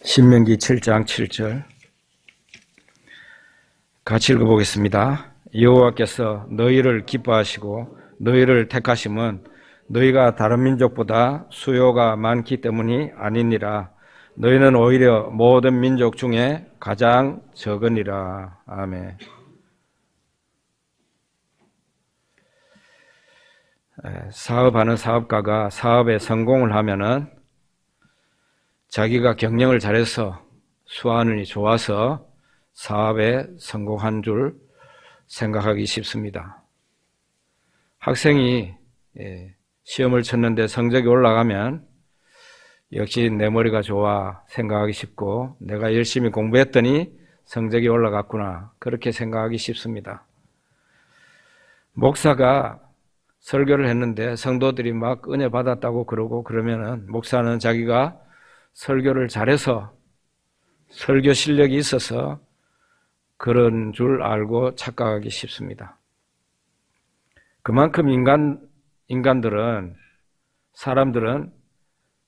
신명기 7장 7절 같이 읽어보겠습니다. 여호와께서 너희를 기뻐하시고 너희를 택하심은 너희가 다른 민족보다 수요가 많기 때문이 아니니라. 너희는 오히려 모든 민족 중에 가장 적으니라. 아멘. 사업하는 사업가가 사업에 성공을 하면은 자기가 경영을 잘해서 수완이 좋아서 사업에 성공한 줄 생각하기 쉽습니다. 학생이 시험을 쳤는데 성적이 올라가면 역시 내 머리가 좋아 생각하기 쉽고 내가 열심히 공부했더니 성적이 올라갔구나 그렇게 생각하기 쉽습니다. 목사가 설교를 했는데 성도들이 막 은혜 받았다고 그러고 그러면은 목사는 자기가 설교를 잘해서 설교 실력이 있어서 그런 줄 알고 착각하기 쉽습니다. 그만큼 사람들은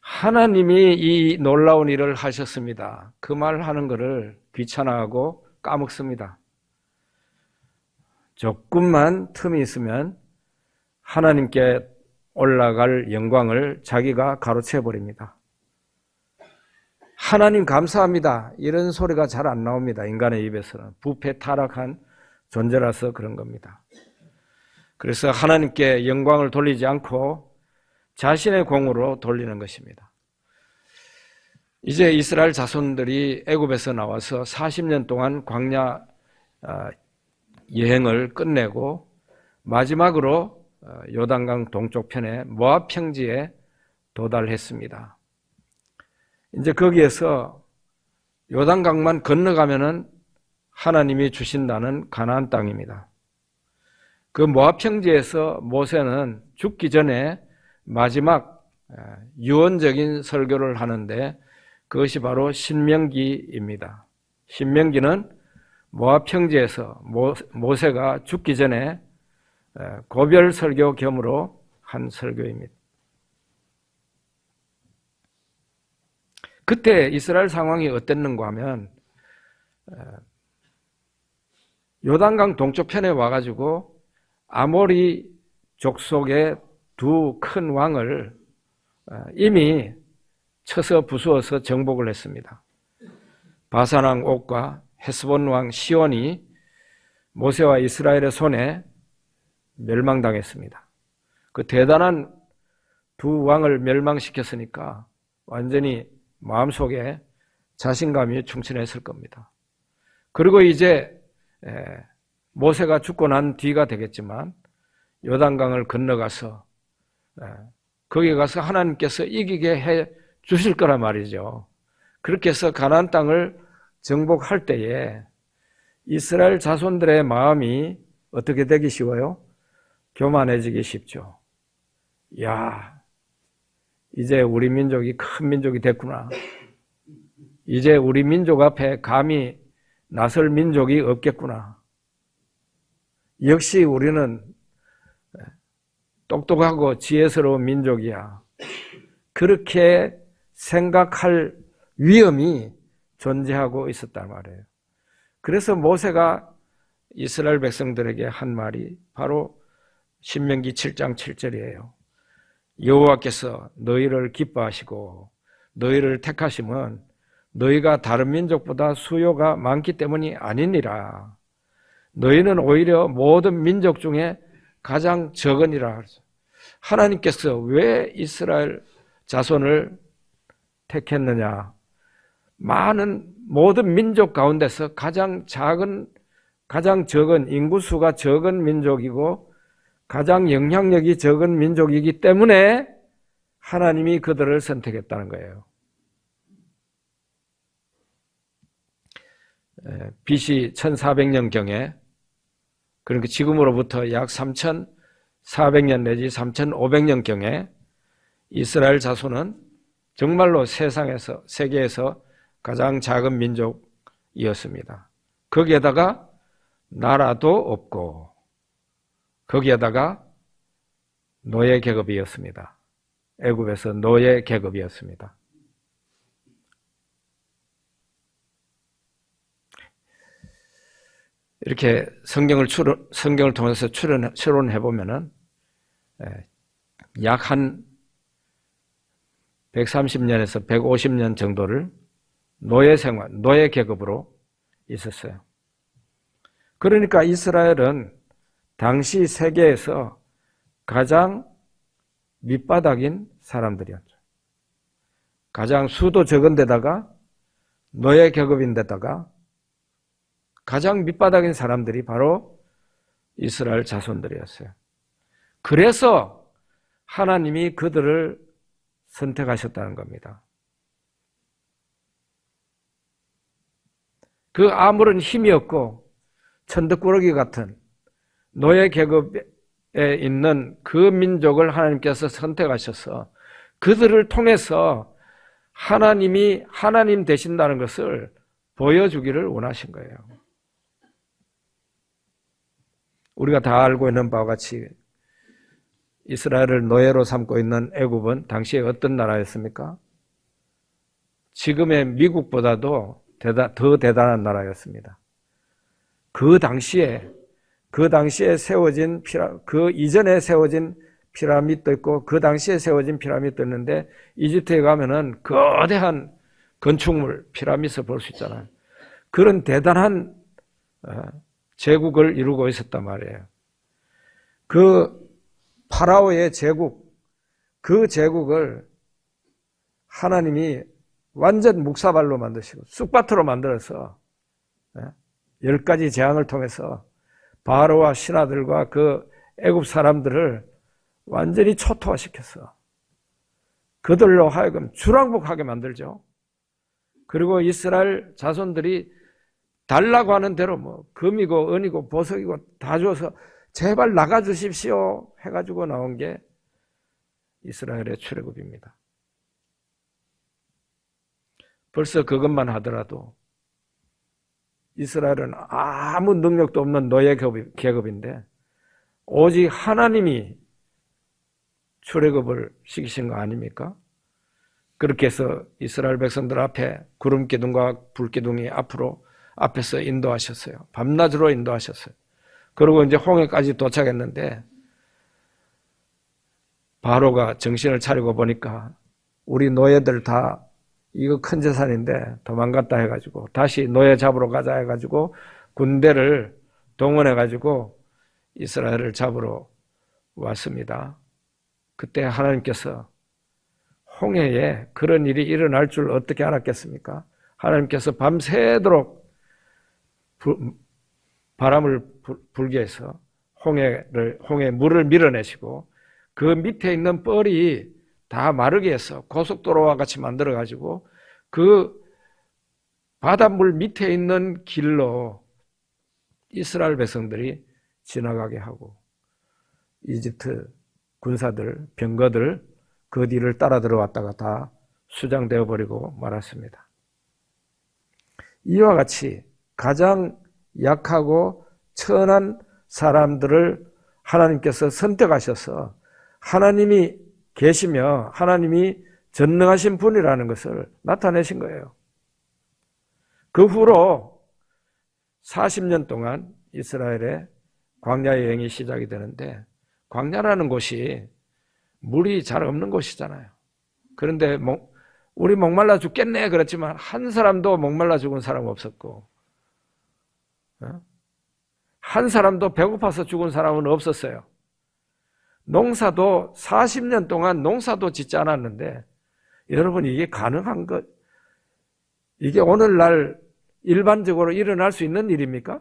하나님이 이 놀라운 일을 하셨습니다. 그 말 하는 것을 귀찮아하고 까먹습니다. 조금만 틈이 있으면 하나님께 올라갈 영광을 자기가 가로채버립니다. 하나님 감사합니다. 이런 소리가 잘 안 나옵니다. 인간의 입에서는. 부패 타락한 존재라서 그런 겁니다. 그래서 하나님께 영광을 돌리지 않고 자신의 공으로 돌리는 것입니다. 이제 이스라엘 자손들이 애굽에서 나와서 40년 동안 광야 여행을 끝내고 마지막으로 요단강 동쪽편의 모압 평지에 도달했습니다. 이제 거기에서 요단강만 건너가면은 하나님이 주신다는 가나안 땅입니다. 그 모압 평지에서 모세는 죽기 전에 마지막 유언적인 설교를 하는데 그것이 바로 신명기입니다. 신명기는 모압 평지에서 모세가 죽기 전에 고별 설교 겸으로 한 설교입니다. 그때 이스라엘 상황이 어땠는가 하면 요단강 동쪽편에 와가지고 아모리 족속의 두 큰 왕을 이미 쳐서 부수어서 정복을 했습니다. 바산 왕 옥과 헤스본 왕 시온이 모세와 이스라엘의 손에 멸망당했습니다. 그 대단한 두 왕을 멸망시켰으니까 완전히 마음속에 자신감이 충천했을 겁니다. 그리고 이제 모세가 죽고 난 뒤가 되겠지만 요단강을 건너가서 거기 가서 하나님께서 이기게 해 주실 거란 말이죠. 그렇게 해서 가나안 땅을 정복할 때에 이스라엘 자손들의 마음이 어떻게 되기 쉬워요? 교만해지기 쉽죠. 야, 이제 우리 민족이 큰 민족이 됐구나. 이제 우리 민족 앞에 감히 나설 민족이 없겠구나. 역시 우리는 똑똑하고 지혜스러운 민족이야. 그렇게 생각할 위험이 존재하고 있었단 말이에요. 그래서 모세가 이스라엘 백성들에게 한 말이 바로 신명기 7장 7절이에요. 여호와께서 너희를 기뻐하시고 너희를 택하심은 너희가 다른 민족보다 수요가 많기 때문이 아니니라. 너희는 오히려 모든 민족 중에 가장 적으니라. 하나님께서 왜 이스라엘 자손을 택했느냐? 많은 모든 민족 가운데서 가장 적은 인구수가 적은 민족이고 가장 영향력이 적은 민족이기 때문에 하나님이 그들을 선택했다는 거예요. BC 1400년경에 그러니까 지금으로부터 약 3400년 내지 3500년경에 이스라엘 자손은 정말로 세계에서 가장 작은 민족이었습니다. 거기에다가 나라도 없고 거기에다가 노예 계급이었습니다. 애굽에서 노예 계급이었습니다. 이렇게 성경을 통해서 추론해 보면은 약 한 130년에서 150년 정도를 노예 생활, 노예 계급으로 있었어요. 그러니까 이스라엘은 당시 세계에서 가장 밑바닥인 사람들이었죠. 가장 수도 적은 데다가 노예 계급인데다가 가장 밑바닥인 사람들이 바로 이스라엘 자손들이었어요. 그래서 하나님이 그들을 선택하셨다는 겁니다. 그 아무런 힘이 없고 천덕꾸러기 같은 노예 계급에 있는 그 민족을 하나님께서 선택하셔서 그들을 통해서 하나님이 하나님 되신다는 것을 보여주기를 원하신 거예요. 우리가 다 알고 있는 바와 같이 이스라엘을 노예로 삼고 있는 애굽은 당시에 어떤 나라였습니까? 지금의 미국보다도 더 대단한 나라였습니다. 그 당시에 세워진 그 이전에 세워진 피라미드도 있고 그 당시에 세워진 피라미드도 있는데 이집트에 가면은 거대한 건축물 피라미드 볼 수 있잖아요. 그런 대단한 제국을 이루고 있었단 말이에요. 그 파라오의 제국, 그 제국을 하나님이 완전 묵사발로 만드시고 쑥밭으로 만들어서 10가지 재앙을 통해서 바로와 신하들과 그 애굽 사람들을 완전히 초토화시켰어. 그들로 하여금 주랑복하게 만들죠. 그리고 이스라엘 자손들이 달라고 하는 대로 뭐 금이고 은이고 보석이고 다 줘서 제발 나가주십시오 해가지고 나온 게 이스라엘의 출애굽입니다. 벌써 그것만 하더라도 이스라엘은 아무 능력도 없는 노예 계급인데 오직 하나님이 출애굽을 시키신 거 아닙니까? 그렇게 해서 이스라엘 백성들 앞에 구름기둥과 불기둥이 앞에서 인도하셨어요. 밤낮으로 인도하셨어요. 그리고 이제 홍해까지 도착했는데 바로가 정신을 차리고 보니까 우리 노예들 다 이거 큰 재산인데 도망갔다 해가지고 다시 노예 잡으러 가자 해가지고 군대를 동원해가지고 이스라엘을 잡으러 왔습니다. 그때 하나님께서 홍해에 그런 일이 일어날 줄 어떻게 알았겠습니까? 하나님께서 밤새도록 바람을 불게 해서 홍해 물을 밀어내시고 그 밑에 있는 뻘이 다 마르게 해서 고속도로와 같이 만들어가지고 그 바닷물 밑에 있는 길로 이스라엘 백성들이 지나가게 하고 이집트 군사들, 병거들 그 뒤를 따라 들어왔다가 다 수장되어 버리고 말았습니다. 이와 같이 가장 약하고 천한 사람들을 하나님께서 선택하셔서 하나님이 계시며 하나님이 전능하신 분이라는 것을 나타내신 거예요. 그 후로 40년 동안 이스라엘의 광야 여행이 시작이 되는데 광야라는 곳이 물이 잘 없는 곳이잖아요. 그런데 우리 목말라 죽겠네 그랬지만 한 사람도 목말라 죽은 사람 없었고 한 사람도 배고파서 죽은 사람은 없었어요. 농사도 40년 동안 농사도 짓지 않았는데 여러분 이게 가능한 것? 이게 오늘날 일반적으로 일어날 수 있는 일입니까?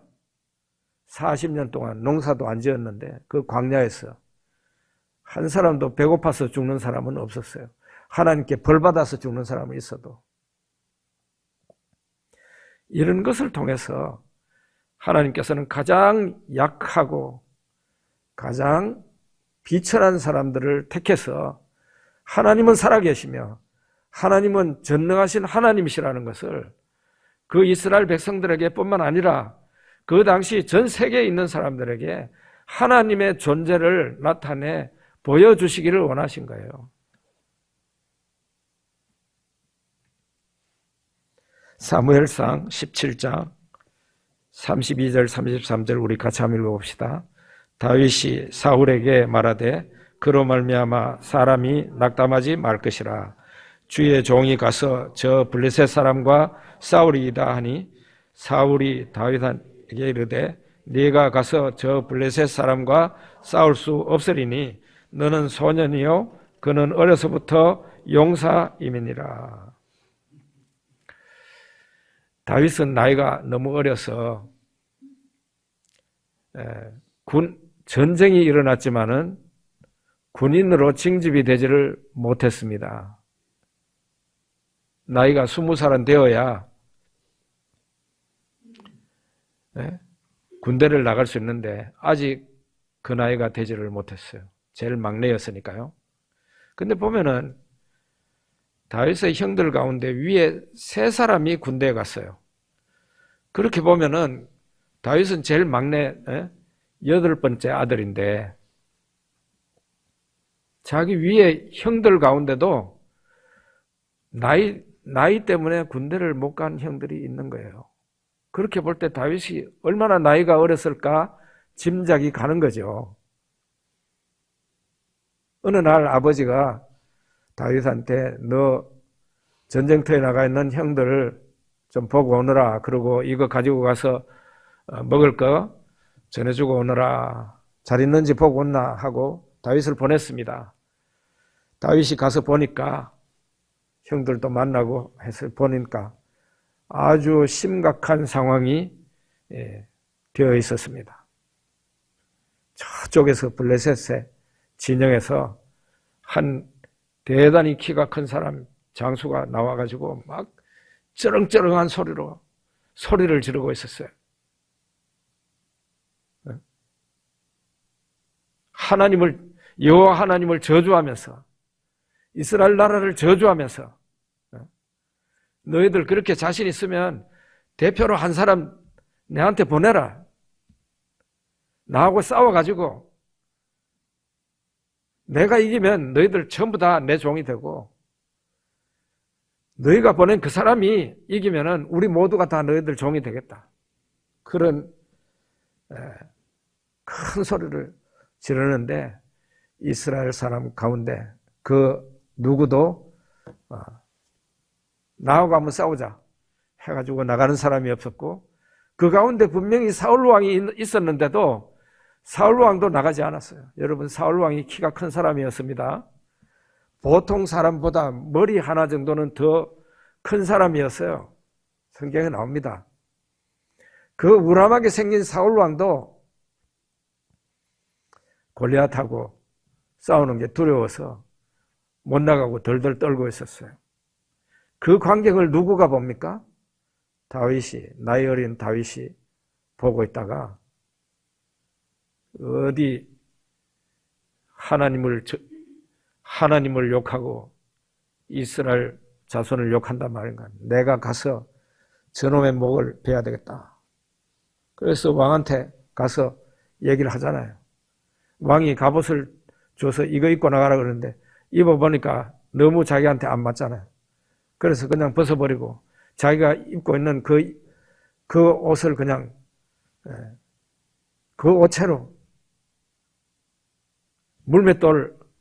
40년 동안 농사도 안 지었는데 그 광야에서 한 사람도 배고파서 죽는 사람은 없었어요. 하나님께 벌받아서 죽는 사람은 있어도. 이런 것을 통해서 하나님께서는 가장 약하고 가장 비천한 사람들을 택해서 하나님은 살아계시며 하나님은 전능하신 하나님이시라는 것을 그 이스라엘 백성들에게 뿐만 아니라 그 당시 전 세계에 있는 사람들에게 하나님의 존재를 나타내 보여주시기를 원하신 거예요. 사무엘상 17장 32절 33절 우리 같이 한번 읽어봅시다. 다윗이 사울에게 말하되 그로 말미암아 사람이 낙담하지 말 것이라. 주의 종이 가서 저 블레셋 사람과 싸우리이다 하니 사울이 다윗에게 이르되 네가 가서 저 블레셋 사람과 싸울 수 없으리니 너는 소년이요 그는 어려서부터 용사임이니라. 다윗은 나이가 너무 어려서 전쟁이 일어났지만은 군인으로 징집이 되지를 못했습니다. 나이가 20살은 되어야 군대를 나갈 수 있는데 아직 그 나이가 되지를 못했어요. 제일 막내였으니까요. 근데 보면은 다윗의 형들 가운데 위에 3사람이 군대에 갔어요. 그렇게 보면은 다윗은 제일 막내 8번째 아들인데 자기 위에 형들 가운데도 나이 때문에 군대를 못 간 형들이 있는 거예요. 그렇게 볼 때 다윗이 얼마나 나이가 어렸을까 짐작이 가는 거죠. 어느 날 아버지가 다윗한테 너 전쟁터에 나가 있는 형들을 좀 보고 오너라. 그러고 이거 가지고 가서 먹을 거 전해주고 오너라. 잘 있는지 보고 온나 하고 다윗을 보냈습니다. 다윗이 가서 보니까 형들도 만나고 해서 보니까 아주 심각한 상황이 되어 있었습니다. 저쪽에서 블레셋의 진영에서 한 대단히 키가 큰 사람 장수가 나와가지고 막 쩌렁쩌렁한 소리로 소리를 지르고 있었어요. 여호와 하나님을 저주하면서 이스라엘 나라를 저주하면서 너희들 그렇게 자신 있으면 대표로 한 사람 내한테 보내라. 나하고 싸워가지고 내가 이기면 너희들 전부 다 내 종이 되고 너희가 보낸 그 사람이 이기면은 우리 모두가 다 너희들 종이 되겠다. 그런 큰 소리를 지르는데 이스라엘 사람 가운데 그 누구도 나하고 한번 싸우자 해가지고 나가는 사람이 없었고 그 가운데 분명히 사울 왕이 있었는데도 사울 왕도 나가지 않았어요. 여러분 사울 왕이 키가 큰 사람이었습니다. 보통 사람보다 머리 하나 정도는 더 큰 사람이었어요. 성경에 나옵니다. 그 우람하게 생긴 사울 왕도 골리앗하고 싸우는 게 두려워서 못 나가고 덜덜 떨고 있었어요. 그 광경을 누구가 봅니까? 다윗이, 나이 어린 다윗이 보고 있다가 어디 하나님을 욕하고 이스라엘 자손을 욕한단 말인가. 내가 가서 저놈의 목을 베야 되겠다. 그래서 왕한테 가서 얘기를 하잖아요. 왕이 갑옷을 줘서 이거 입고 나가라 그러는데 입어보니까 너무 자기한테 안 맞잖아요. 그래서 그냥 벗어버리고 자기가 입고 있는 그 옷을 그냥 그 옷채로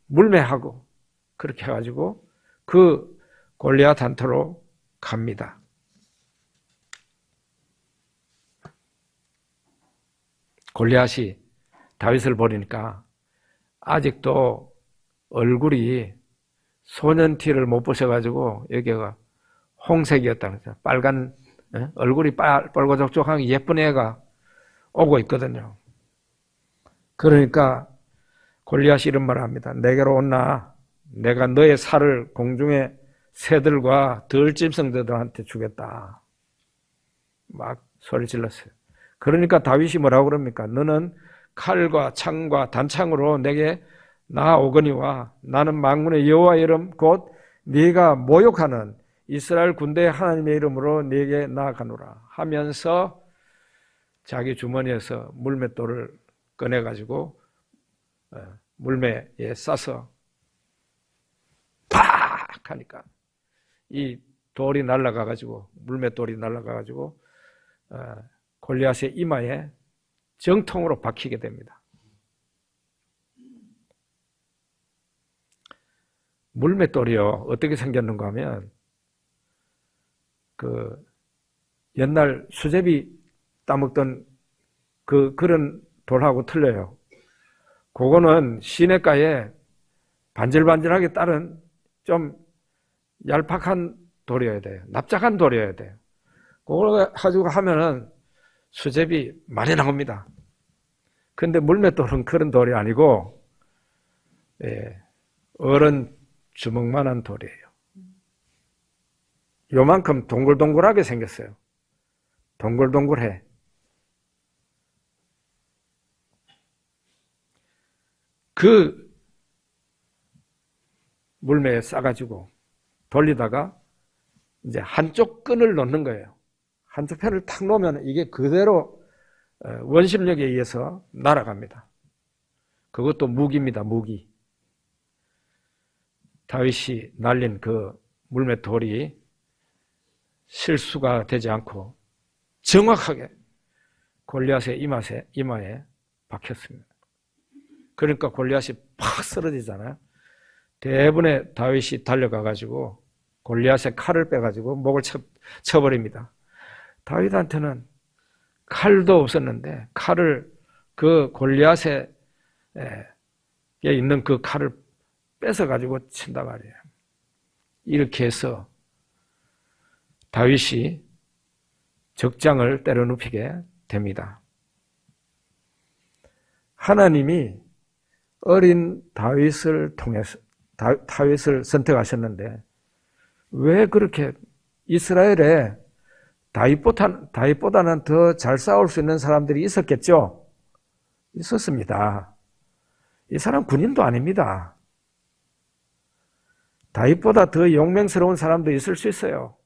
물매하고 그렇게 해가지고 그 골리앗한테로 갑니다. 골리앗이 다윗을 보니까 아직도 얼굴이 소년티를 못 보셔가지고 여기가 홍색이었다는 거죠. 빨간 얼굴이 빨고족족한 예쁜 애가 오고 있거든요. 그러니까 골리앗이 이런 말을 합니다. 내게로 온나 내가 너의 살을 공중의 새들과 들짐승들한테 주겠다. 막 소리 질렀어요. 그러니까 다윗이 뭐라고 그럽니까? 너는 칼과 창과 단창으로 내게 나아오거니와 나는 만군의 여호와 이름 곧 네가 모욕하는 이스라엘 군대의 하나님의 이름으로 네게 나아가노라 하면서 자기 주머니에서 물맷돌을 꺼내가지고 물매에 싸서 팍 하니까 이 돌이 날아가가지고 물맷돌이 날아가가지고 골리앗의 이마에 정통으로 박히게 됩니다. 물맷돌이요 어떻게 생겼는가 하면 그 옛날 수제비 따먹던 그런 돌하고 틀려요. 그거는 시냇가에 반질반질하게 따른 좀 얄팍한 돌이어야 돼요. 납작한 돌이어야 돼요. 그걸 가지고 하면은 수제비 많이 나옵니다. 근데 물맷돌은 그런 돌이 아니고 어른 주먹만한 돌이에요. 요만큼 동글동글하게 생겼어요. 동글동글해. 그 물매에 싸가지고 돌리다가 이제 한쪽 끈을 놓는 거예요. 한쪽 편을 탁 놓으면 이게 그대로 원심력에 의해서 날아갑니다. 그것도 무기입니다. 무기. 다윗이 날린 그 물맷돌이 실수가 되지 않고 정확하게 골리앗의 이마에 박혔습니다. 그러니까 골리앗이 팍 쓰러지잖아요. 대부분의 다윗이 달려가가지고 골리앗의 칼을 빼가지고 목을 쳐버립니다. 다윗한테는 칼도 없었는데 칼을 그 골리앗에 있는 그 칼을 뺏어가지고 친다 말이에요. 이렇게 해서 다윗이 적장을 때려눕히게 됩니다. 하나님이 어린 다윗을 통해서 다윗을 선택하셨는데 왜 그렇게 이스라엘에 다윗보다는 더 잘 싸울 수 있는 사람들이 있었겠죠? 있었습니다. 이 사람 군인도 아닙니다. 다윗보다 더 용맹스러운 사람도 있을 수 있어요.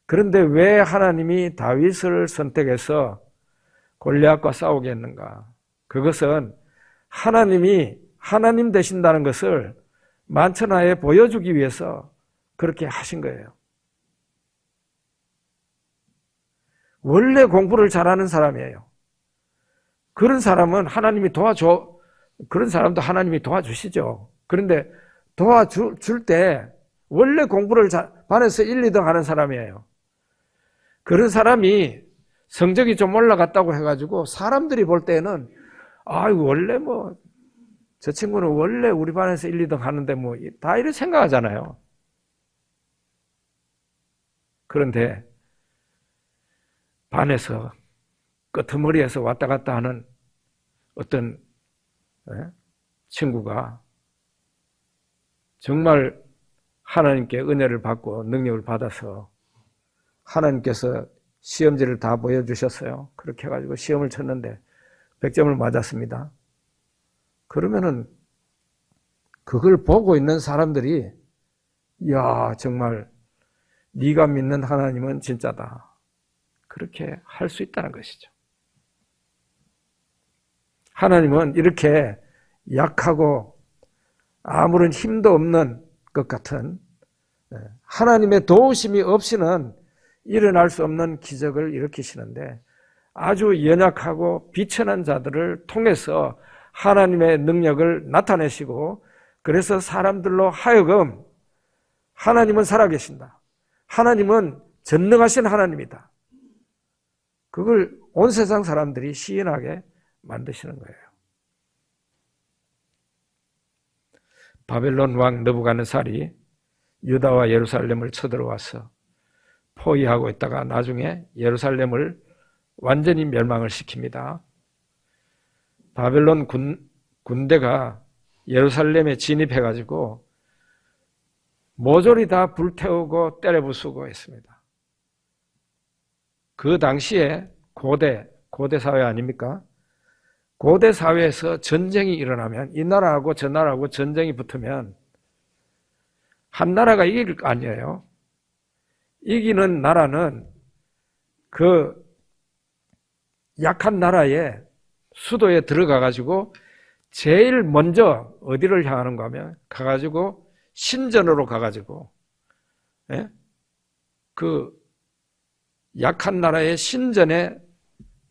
그런데 왜 하나님이 다윗을 선택해서 골리앗과 싸우게 했는가? 그것은 하나님이 하나님 되신다는 것을 만천하에 보여주기 위해서 그렇게 하신 거예요. 원래 공부를 잘하는 사람이에요. 그런 사람은 하나님이 그런 사람도 하나님이 도와주시죠. 그런데 도와줄 때 원래 공부를 반에서 1, 2등 하는 사람이에요. 그런 사람이 성적이 좀 올라갔다고 해가지고 사람들이 볼 때는 원래 저 친구는 원래 우리 반에서 1, 2등 하는데 다 이렇게 생각하잖아요. 그런데 반에서 끄트머리에서 왔다 갔다 하는 어떤 친구가 정말 하나님께 은혜를 받고 능력을 받아서 하나님께서 시험지를 다 보여주셨어요. 그렇게 해가지고 시험을 쳤는데 100점을 맞았습니다. 그러면은 그걸 보고 있는 사람들이 정말 네가 믿는 하나님은 진짜다. 그렇게 할 수 있다는 것이죠. 하나님은 이렇게 약하고 아무런 힘도 없는 것 같은 하나님의 도우심이 없이는 일어날 수 없는 기적을 일으키시는데 아주 연약하고 비천한 자들을 통해서 하나님의 능력을 나타내시고 그래서 사람들로 하여금 하나님은 살아계신다. 하나님은 전능하신 하나님이다. 그걸 온 세상 사람들이 시인하게 만드시는 거예요. 바벨론 왕 느부갓네살이 유다와 예루살렘을 쳐들어와서 포위하고 있다가 나중에 예루살렘을 완전히 멸망을 시킵니다. 바벨론 군대가 예루살렘에 진입해가지고 모조리 다 불태우고 때려부수고 했습니다. 그 당시에 고대 사회 아닙니까? 고대 사회에서 전쟁이 일어나면 이 나라하고 저 나라하고 전쟁이 붙으면 한 나라가 이길 거 아니에요. 이기는 나라는 그 약한 나라의 수도에 들어가 가지고 제일 먼저 어디를 향하는가 하면 가가지고 신전으로 가가지고 그 약한 나라의 신전에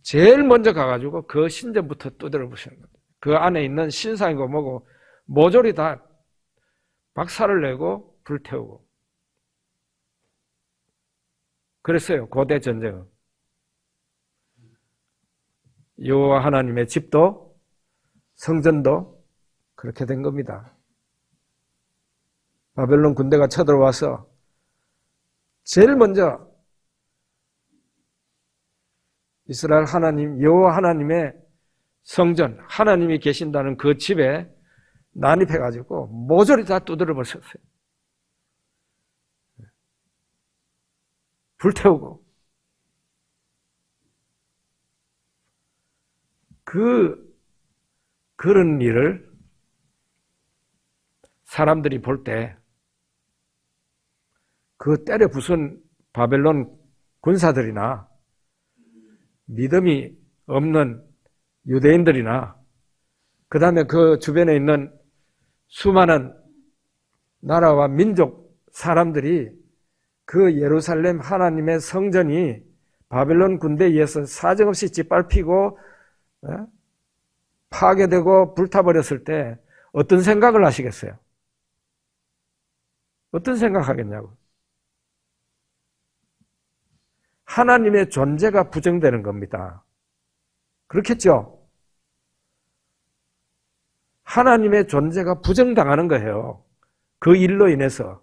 제일 먼저 가가지고 그 신전부터 두드려 부시는 겁니다. 그 안에 있는 신상이고 뭐고 모조리 다 박살을 내고 불태우고 그랬어요. 고대 전쟁은. 여호와 하나님의 집도 성전도 그렇게 된 겁니다. 바벨론 군대가 쳐들어와서 제일 먼저 이스라엘 하나님, 여호와 하나님의 성전, 하나님이 계신다는 그 집에 난입해가지고 모조리 다 두드려 버렸어요. 불태우고. 그런 일을 사람들이 볼 때 그 때려 부순 바벨론 군사들이나 믿음이 없는 유대인들이나 그 다음에 그 주변에 있는 수많은 나라와 민족 사람들이 그 예루살렘 하나님의 성전이 바벨론 군대에 의해서 사정없이 짓밟히고 파괴되고 불타버렸을 때 어떤 생각을 하시겠어요? 어떤 생각하겠냐고. 하나님의 존재가 부정되는 겁니다. 그렇겠죠? 하나님의 존재가 부정당하는 거예요. 그 일로 인해서.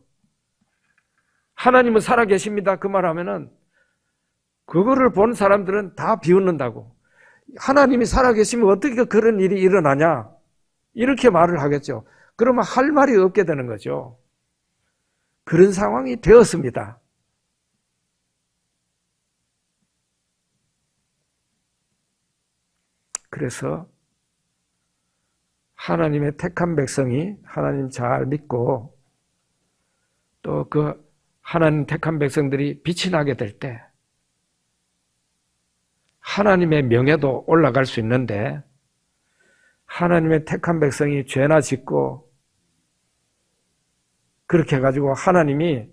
하나님은 살아계십니다. 그 말하면은 그거를 본 사람들은 다 비웃는다고. 하나님이 살아계시면 어떻게 그런 일이 일어나냐? 이렇게 말을 하겠죠. 그러면 할 말이 없게 되는 거죠. 그런 상황이 되었습니다. 그래서 하나님의 택한 백성이 하나님 잘 믿고 또 그 하나님 택한 백성들이 빛이 나게 될 때 하나님의 명예도 올라갈 수 있는데 하나님의 택한 백성이 죄나 짓고 그렇게 해가지고 하나님이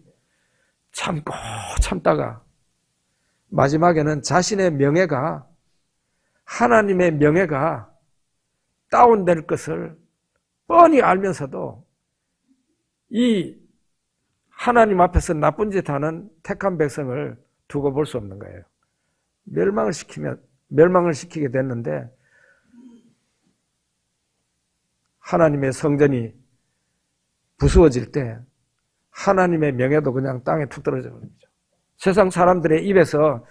참고 참다가 마지막에는 자신의 명예가 하나님의 명예가 다운될 것을 뻔히 알면서도 이 하나님 앞에서 나쁜 짓 하는 택한 백성을 두고 볼 수 없는 거예요. 멸망을 시키게 됐는데 하나님의 성전이 부수어질 때 하나님의 명예도 그냥 땅에 툭 떨어져 버립니다. 세상 사람들의 입에서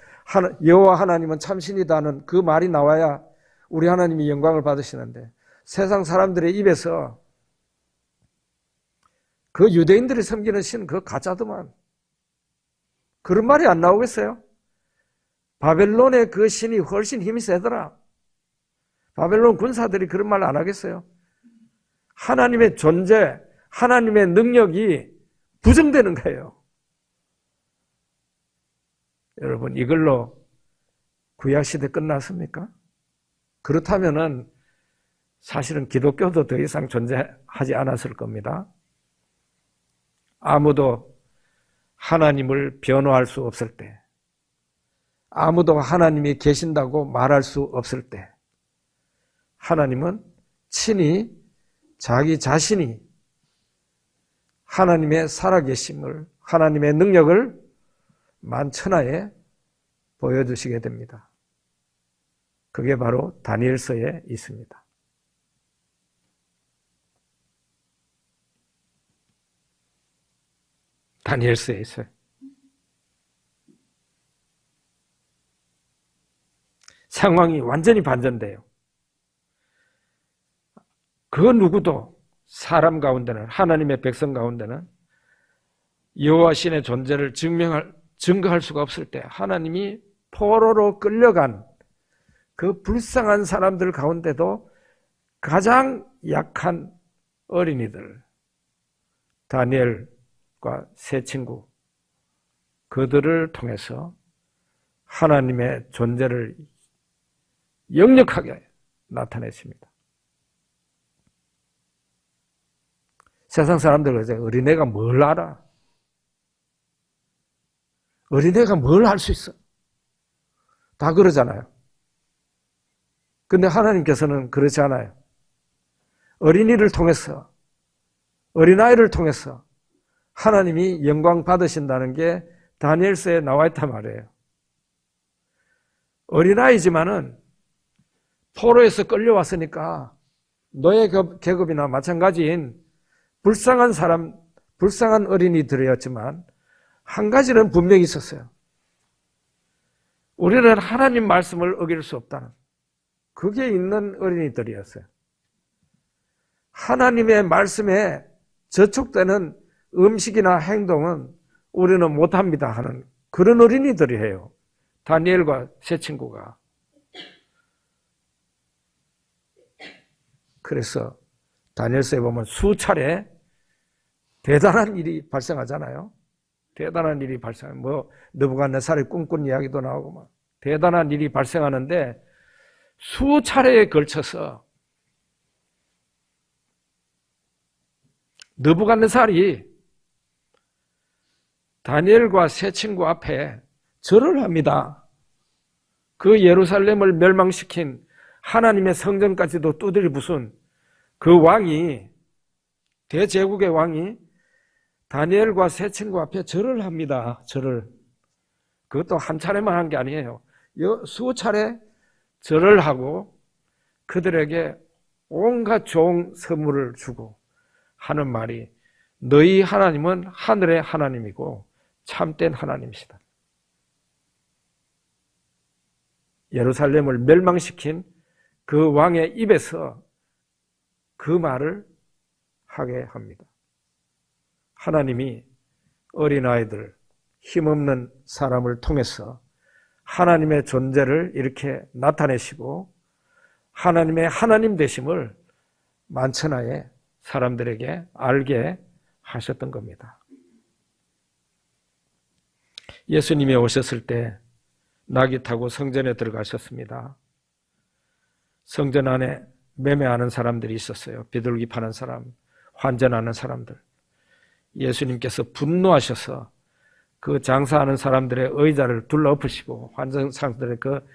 여호와 하나님은 참신이다는 그 말이 나와야 우리 하나님이 영광을 받으시는데 세상 사람들의 입에서 그 유대인들이 섬기는 신 그 가짜더만 그런 말이 안 나오겠어요? 바벨론의 그 신이 훨씬 힘이 세더라. 바벨론 군사들이 그런 말 안 하겠어요? 하나님의 존재, 하나님의 능력이 부정되는 거예요. 여러분, 이걸로 구약시대 끝났습니까? 그렇다면은 사실은 기독교도 더 이상 존재하지 않았을 겁니다. 아무도 하나님을 변호할 수 없을 때, 아무도 하나님이 계신다고 말할 수 없을 때, 하나님은 친히 자기 자신이 하나님의 살아계심을, 하나님의 능력을 만천하에 보여주시게 됩니다. 그게 바로 다니엘서에 있습니다. 다니엘서에 있어요. 상황이 완전히 반전돼요. 그 누구도 사람 가운데는, 하나님의 백성 가운데는 여호와 신의 존재를 증거할 수가 없을 때 하나님이 포로로 끌려간 그 불쌍한 사람들 가운데도 가장 약한 어린이들, 다니엘과 세 친구, 그들을 통해서 하나님의 존재를 역력하게 나타냈습니다. 세상 사람들 그러죠. 어린애가 뭘 알아? 어린애가 뭘 할 수 있어? 다 그러잖아요. 근데 하나님께서는 그렇지 않아요. 어린이를 통해서, 어린아이를 통해서 하나님이 영광 받으신다는 게 다니엘서에 나와 있단 말이에요. 어린아이지만은 포로에서 끌려왔으니까 노예 계급이나 마찬가지인 불쌍한 사람, 불쌍한 어린이들이었지만 한 가지는 분명히 있었어요. 우리는 하나님 말씀을 어길 수 없다는, 그게 있는 어린이들이었어요. 하나님의 말씀에 저촉되는 음식이나 행동은 우리는 못합니다 하는 그런 어린이들이에요. 다니엘과 세 친구가. 그래서 다니엘서에 보면 수차례 대단한 일이 발생하잖아요. 대단한 일이 발생하면 느부갓네살의 꿈꾼 이야기도 나오고 막 대단한 일이 발생하는데 수차례에 걸쳐서 느부갓네살이 다니엘과 세 친구 앞에 절을 합니다. 그 예루살렘을 멸망시킨 하나님의 성전까지도 두드려 부순 그 왕이, 대제국의 왕이 다니엘과 세 친구 앞에 절을 합니다. 절을. 그것도 한 차례만 한 게 아니에요. 수차례 절을 하고 그들에게 온갖 좋은 선물을 주고 하는 말이, 너희 하나님은 하늘의 하나님이고 참된 하나님이시다. 예루살렘을 멸망시킨 그 왕의 입에서 그 말을 하게 합니다. 하나님이 어린아이들, 힘없는 사람을 통해서 하나님의 존재를 이렇게 나타내시고 하나님의 하나님 되심을 만천하에 사람들에게 알게 하셨던 겁니다. 예수님이 오셨을 때 나귀 타고 성전에 들어가셨습니다. 성전 안에 매매하는 사람들이 있었어요. 비둘기 파는 사람, 환전하는 사람들. 예수님께서 분노하셔서 그 장사하는 사람들의 의자를 둘러 엎으시고 환전상들의 그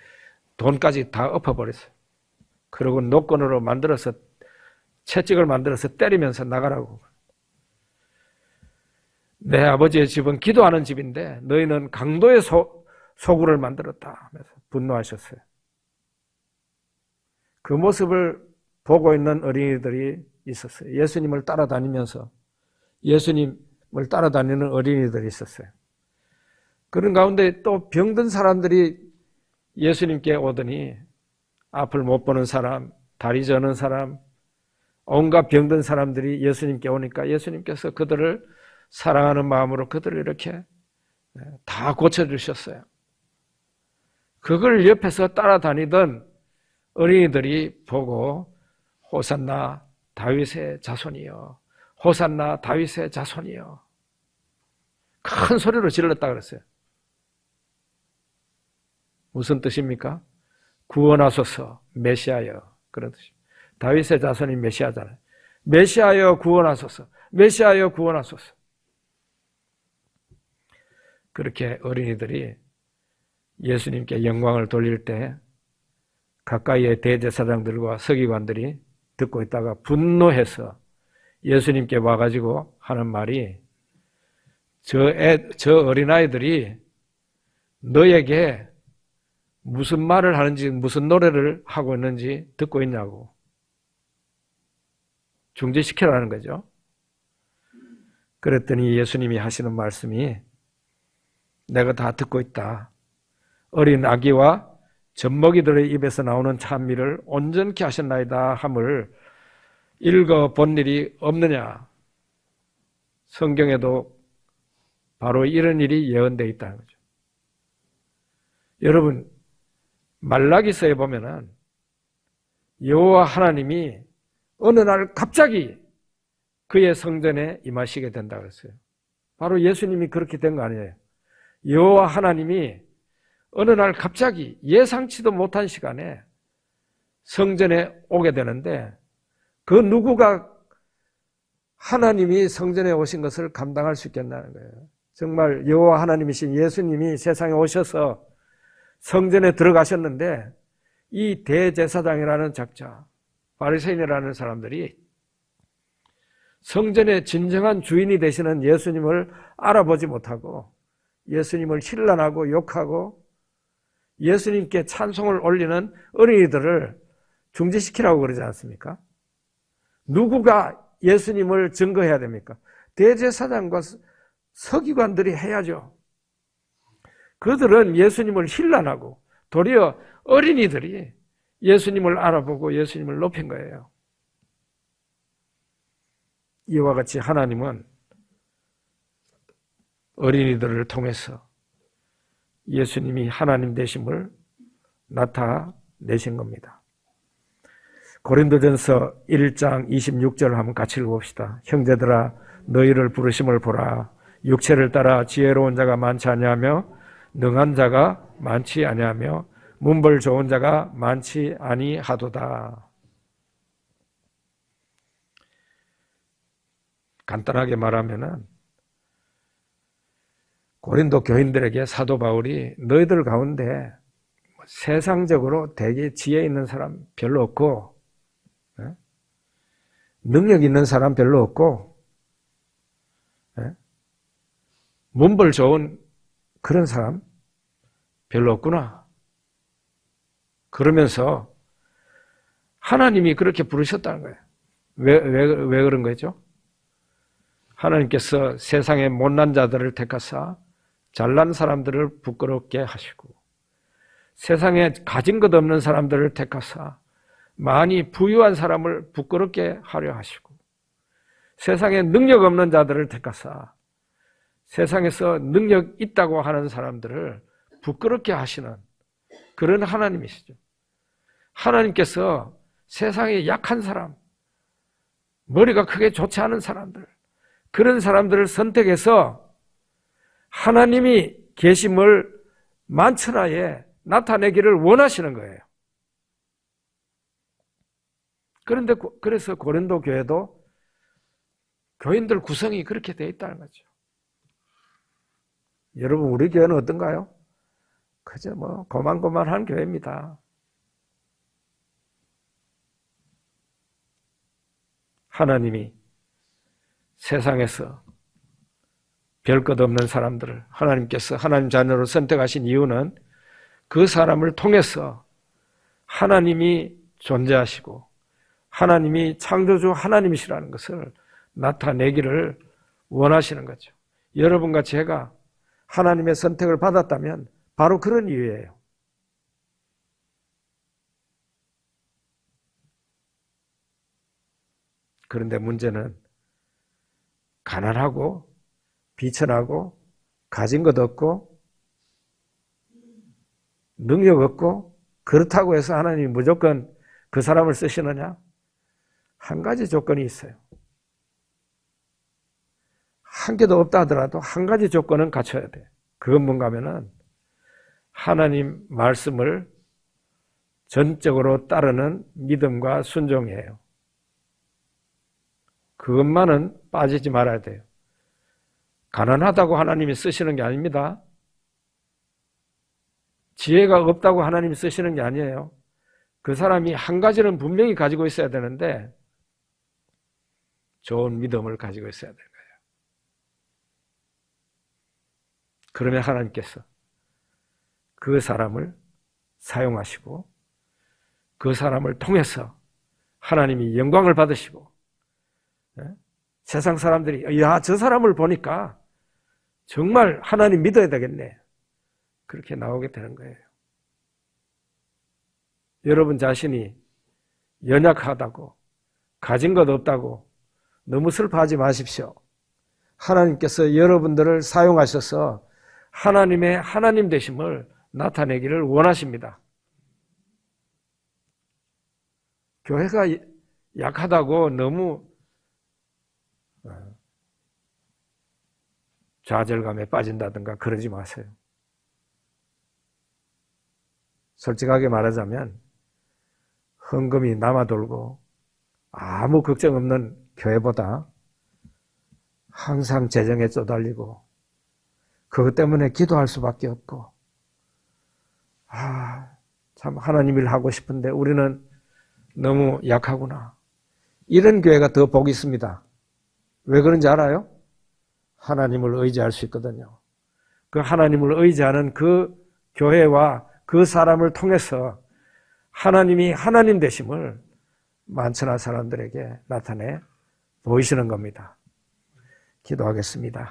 돈까지 다 엎어버렸어요. 그리고 노건으로 만들어서, 채찍을 만들어서 때리면서 나가라고. 내 아버지의 집은 기도하는 집인데 너희는 강도의 소굴을 만들었다 하면서 분노하셨어요. 그 모습을 보고 있는 어린이들이 있었어요. 예수님을 따라다니면서 예수님을 따라다니는 어린이들이 있었어요. 그런 가운데 또 병든 사람들이 예수님께 오더니 앞을 못 보는 사람, 다리 저는 사람, 온갖 병든 사람들이 예수님께 오니까 예수님께서 그들을 사랑하는 마음으로 그들을 이렇게 다 고쳐주셨어요. 그걸 옆에서 따라다니던 어린이들이 보고 호산나 다윗의 자손이여, 호산나 다윗의 자손이여, 큰 소리로 질렀다 그랬어요. 무슨 뜻입니까? 구원하소서, 메시아여, 그런 뜻입니다. 다윗의 자손이 메시아잖아요. 메시아여 구원하소서, 메시아여 구원하소서. 그렇게 어린이들이 예수님께 영광을 돌릴 때 가까이의 대제사장들과 서기관들이 듣고 있다가 분노해서 예수님께 와가지고 하는 말이, 저 어린아이들이 너에게 무슨 말을 하는지, 무슨 노래를 하고 있는지 듣고 있냐고 중지시키라는 거죠. 그랬더니 예수님이 하시는 말씀이, 내가 다 듣고 있다. 어린 아기와 젖먹이들의 입에서 나오는 찬미를 온전케 하셨나이다 함을 읽어본 일이 없느냐. 성경에도 바로 이런 일이 예언되어 있다는 거죠. 여러분, 말라기서에 보면은 여호와 하나님이 어느 날 갑자기 그의 성전에 임하시게 된다 그랬어요. 바로 예수님이 그렇게 된 거 아니에요. 여호와 하나님이 어느 날 갑자기 예상치도 못한 시간에 성전에 오게 되는데 그 누구가 하나님이 성전에 오신 것을 감당할 수 있겠냐는 거예요. 정말 여호와 하나님이신 예수님이 세상에 오셔서 성전에 들어가셨는데 이 대제사장이라는 작자, 바리새인이라는 사람들이 성전의 진정한 주인이 되시는 예수님을 알아보지 못하고 예수님을 힐난하고 욕하고 예수님께 찬송을 올리는 어린이들을 중지시키라고 그러지 않습니까? 누구가 예수님을 증거해야 됩니까? 대제사장과 서기관들이 해야죠. 그들은 예수님을 힐난하고 도리어 어린이들이 예수님을 알아보고 예수님을 높인 거예요. 이와 같이 하나님은 어린이들을 통해서 예수님이 하나님 되심을 나타내신 겁니다. 고린도전서 1장 26절을 한번 같이 읽어봅시다. 형제들아 너희를 부르심을 보라. 육체를 따라 지혜로운 자가 많지 아니하며 능한 자가 많지 아니하며 문벌 좋은 자가 많지 아니하도다. 간단하게 말하면은 고린도 교인들에게 사도 바울이 너희들 가운데 세상적으로 되게 지혜 있는 사람 별로 없고 능력 있는 사람 별로 없고 문벌 좋은 그런 사람 별로 없구나. 그러면서 하나님이 그렇게 부르셨다는 거예요. 왜 그런 거죠? 하나님께서 세상의 못난 자들을 택하사 잘난 사람들을 부끄럽게 하시고 세상에 가진 것 없는 사람들을 택하사 많이 부유한 사람을 부끄럽게 하려 하시고 세상에 능력 없는 자들을 택하사 세상에서 능력 있다고 하는 사람들을 부끄럽게 하시는 그런 하나님이시죠. 하나님께서 세상에 약한 사람, 머리가 크게 좋지 않은 사람들, 그런 사람들을 선택해서 하나님이 계심을 만천하에 나타내기를 원하시는 거예요. 그런데 그래서 고린도 교회도 교인들 구성이 그렇게 되어 있다는 거죠. 여러분 우리 교회는 어떤가요? 그저 고만고만한 교회입니다. 하나님이 세상에서 별 것 없는 사람들을 하나님께서 하나님 자녀로 선택하신 이유는 그 사람을 통해서 하나님이 존재하시고 하나님이 창조주 하나님이시라는 것을 나타내기를 원하시는 거죠. 여러분과 제가 하나님의 선택을 받았다면 바로 그런 이유예요. 그런데 문제는 가난하고 비천하고 가진 것 없고 능력 없고 그렇다고 해서 하나님이 무조건 그 사람을 쓰시느냐? 한 가지 조건이 있어요. 한 개도 없다 하더라도 한 가지 조건은 갖춰야 돼. 그건 뭔가 하면은 하나님 말씀을 전적으로 따르는 믿음과 순종이에요. 그것만은 빠지지 말아야 돼요. 가난하다고 하나님이 쓰시는 게 아닙니다. 지혜가 없다고 하나님이 쓰시는 게 아니에요. 그 사람이 한 가지는 분명히 가지고 있어야 되는데 좋은 믿음을 가지고 있어야 되는 거예요. 그러면 하나님께서 그 사람을 사용하시고 그 사람을 통해서 하나님이 영광을 받으시고 세상 사람들이 저 사람을 보니까 정말 하나님 믿어야 되겠네. 그렇게 나오게 되는 거예요. 여러분 자신이 연약하다고 가진 것 없다고 너무 슬퍼하지 마십시오. 하나님께서 여러분들을 사용하셔서 하나님의 하나님 되심을 나타내기를 원하십니다. 교회가 약하다고 너무 좌절감에 빠진다든가 그러지 마세요. 솔직하게 말하자면 헌금이 남아돌고 아무 걱정 없는 교회보다 항상 재정에 쪼달리고 그것 때문에 기도할 수밖에 없고 참 하나님 일 하고 싶은데 우리는 너무 약하구나. 이런 교회가 더 복이 있습니다. 왜 그런지 알아요? 하나님을 의지할 수 있거든요. 그 하나님을 의지하는 그 교회와 그 사람을 통해서 하나님이 하나님 되심을 만천하 사람들에게 나타내 보이시는 겁니다. 기도하겠습니다.